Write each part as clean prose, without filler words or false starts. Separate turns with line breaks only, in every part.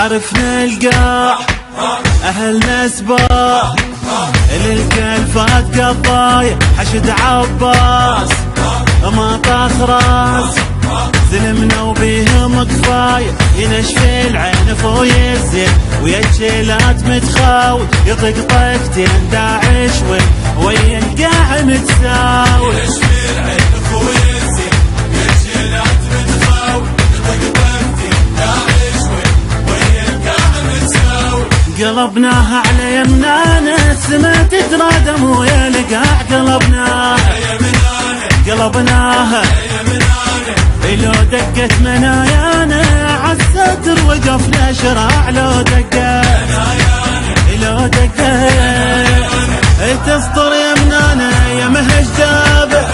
عرفنا القاع أهلنا سباع للكل فات قضايا حشد عباس ما طاخ راس زلمنا وبيهم كفاية ينشفي العين فوي الزين ويا متخاوي يطق طقتين داعش ويا القاع متساوي ينشفي العين فوي الزين ويا متخاوي يطق طقتين داعش ويا القاع متساوي قلبناها على يمنانا السما تترادم ويا القاع قلبناها لو دقت منايانا عالستر وقفنا شراع لو دقت تسطر يمنانا يا مهج دابه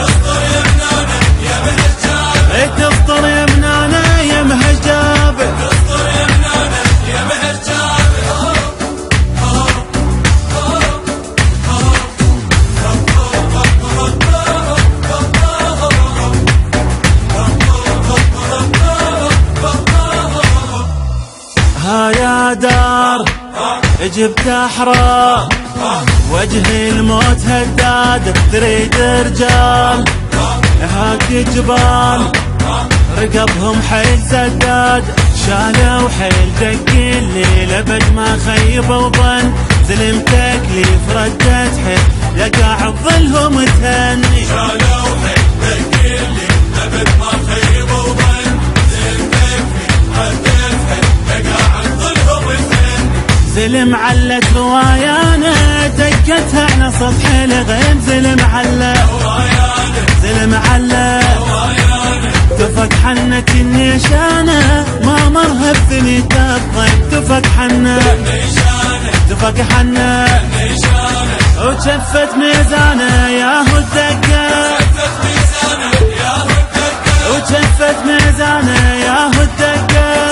تسطر يمنانا يا مهج دابه يا دار جبت احرار وجه الموت هداد تريد رجال هاك جبال رقبهم حيل سداد شالوا حيل دق الليل ابد ما خيب وظن زلم تكليف ردت حيل لقاع ظلهم تهني شالوا حيل دق الليل ابد ما خيب وظن زلم تكليف ردت حيل لقاع زلم علت روايانا دقتها على سطح الغيم زلم علت تفك حنة النيشانة ما مرها بثنيت الضيب تفك حنة وشفت ميزانه ياهو الدقة وشفت ميزانه ياهو الدقة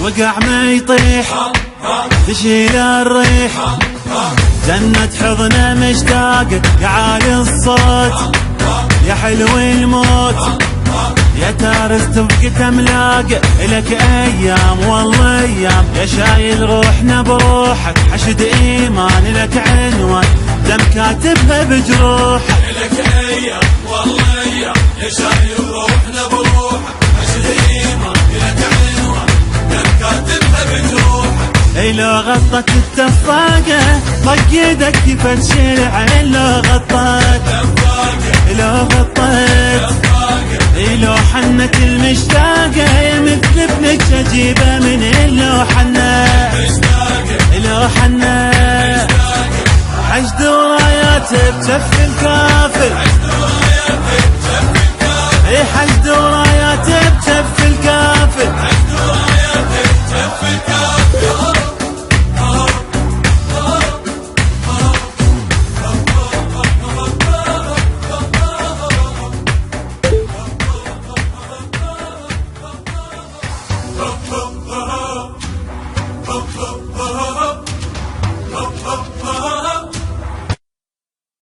وقع ما يطيح تشيل الريح جنة حضنه مشتاق يا عالي الصوت يا حلو الموت يا تارس تفقد املاق لك ايام والله ايام يا شايل روحنا بروحك حشد ايمان لك عنوان دم كاتبها بجروحك لك ايام والله ايام يا شايل روحنا بروحك حشد ايمان لك عنوان دم كاتبها بجروحك لو غطت التفاقة طق يدك تفتشي العين لو حنت المشتاقة يا مثل ابنك شجيبة من لو حنت حشد ورايات بجف الكافر حشد ورايات بجف الكافر